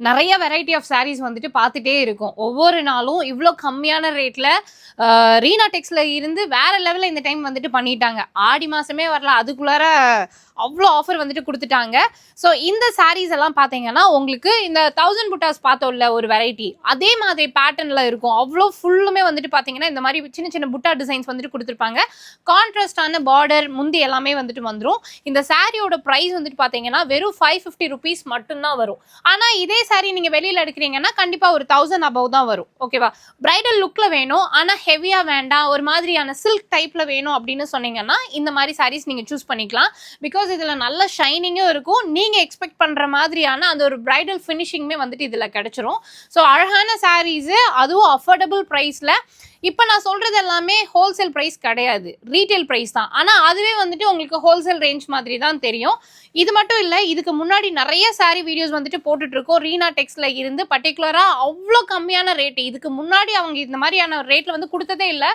நிறைய variety of saris வந்துட்டு பார்த்துட்டே இருக்கும். ஒவ்வொரு நாளும் இவ்வளோ கம்மியான ரேட்ல ரீனா டெக்ஸ்ல இருந்து வேற லெவலில் இந்த டைம் வந்துட்டு பண்ணிட்டாங்க. ஆடி மாசமே வரல, அதுக்குள்ளார அவ்வளோ ஆஃபர் வந்துட்டு கொடுத்துட்டாங்க. ஸோ இந்த சாரீஸ் எல்லாம் பார்த்தீங்கன்னா உங்களுக்கு இந்த 1000 புட்டாஸ் பார்த்தோம்ல ஒரு வெரைட்டி, அதே மாதிரி பேட்டர்ன்ல இருக்கும். அவ்வளோ ஃபுல்லுமே வந்துட்டு பார்த்தீங்கன்னா இந்த மாதிரி சின்ன சின்ன புட்டா டிசைன்ஸ் வந்துட்டு கொடுத்துருப்பாங்க. கான்ட்ராஸ்டான பார்டர் முந்தி எல்லாமே வந்துட்டு வந்துடும். இந்த சாரியோட ப்ரைஸ் வந்துட்டு பார்த்தீங்கன்னா வெறும் 550 ருபீஸ் மட்டும்தான் வரும். ஆனால் இதே சாரி நீங்கள் வெளியில் எடுக்கிறீங்கன்னா கண்டிப்பாக ஒரு 1000 அபவ் தான் வரும். ஓகேவா? பிரைடல் லுக்கில் வேணும், ஆனால் ஹெவியாக வேண்டாம், ஒரு மாதிரியான சில்க் டைப்பில் வேணும் அப்படின்னு சொன்னீங்கன்னா இந்த மாதிரி சாரீஸ் நீங்கள் சூஸ் பண்ணிக்கலாம். பிகாஸ் இதில் நல்ல ஷைனிங்கும் இருக்கும். நீங்கள் எக்ஸ்பெக்ட் பண்ணுற மாதிரியான அந்த ஒரு பிரைடல் ஃபினிஷிங்குமே வந்துட்டு இதில் கிடைச்சிரும். ஸோ அழகான சாரீஸு, அதுவும் அஃபோர்டபுள் ப்ரைஸில். இப்போ நான் சொல்கிறது எல்லாமே ஹோல்சேல் ப்ரைஸ் கிடையாது, ரீட்டைல் ப்ரைஸ் தான். ஆனால் அதுவே வந்துட்டு உங்களுக்கு ஹோல்சேல் ரேஞ்ச் மாதிரி தான் தெரியும். இது மட்டும் இல்லை, இதுக்கு முன்னாடி நிறைய சாரீ வீடியோஸ் வந்துட்டு போட்டுட்ருக்கோம். ரீனா டெக்ஸ்ல இருந்து பர்டிகுலராக அவ்வளோ கம்மியான ரேட்டு இதுக்கு முன்னாடி அவங்க இந்த மாதிரியான ரேட்டில் வந்து கொடுத்ததே இல்லை.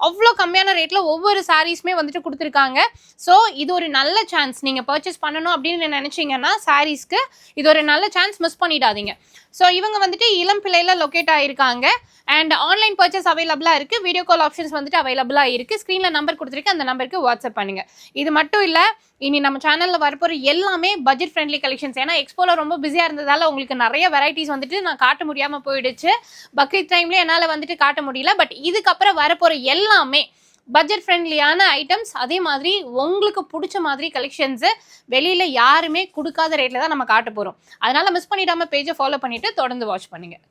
அவ்வளோ கம்மியான ரேட்டில் ஒவ்வொரு சாரீஸுமே வந்துட்டு கொடுத்துருக்காங்க. ஸோ இது ஒரு நல்ல சான்ஸ். நீங்கள் பர்ச்சேஸ் பண்ணணும் அப்படின்னு நினச்சிங்கன்னா சாரீஸ்க்கு இது ஒரு நல்ல சான்ஸ், மிஸ் பண்ணிடாதீங்க. ஸோ இவங்க வந்துட்டு இளம் பிள்ளையில் லொக்கேட் ஆகிருக்காங்க. அண்ட் ஆன்லைன் பர்ச்சேஸ் அவைலபிளாக இருக்குது. வீடியோ கால் ஆப்ஷன்ஸ் வந்துட்டு அவைலபிளாக இருக்குது. ஸ்க்ரீனில் நம்பர் கொடுத்துருக்கு, அந்த நம்பருக்கு வாட்ஸ்அப் பண்ணுங்கள். இது மட்டும் இல்லை, இனி நம்ம சேனலில் வரப்போகிற எல்லாமே பட்ஜெட் ஃப்ரெண்ட்லி கலெக்ஷன்ஸ். ஏன்னா எக்ஸ்போவில் ரொம்ப பிஸியாக இருந்ததால் உங்களுக்கு நிறைய வெரைட்டிஸ் வந்துட்டு நான் காட்ட முடியாமல் போயிடுச்சு. பக்ரீத் டைம்லேயே என்னால் வந்துட்டு காட்ட முடியல. பட் இதுக்கப்புறம் வரப்போகிற எல்லாமே பட்ஜெட் ஃப்ரெண்ட்லியான ஐட்டம்ஸ், அதே மாதிரி உங்களுக்கு பிடிச்ச மாதிரி கலெக்ஷன்ஸு வெளியில் யாருமே கொடுக்காத ரேட்டில் தான் நம்ம காட்ட போகிறோம். அதனால் மிஸ் பண்ணிடாமல் பேஜை ஃபாலோ பண்ணிவிட்டு தொடர்ந்து வாட்ச் பண்ணுங்கள்.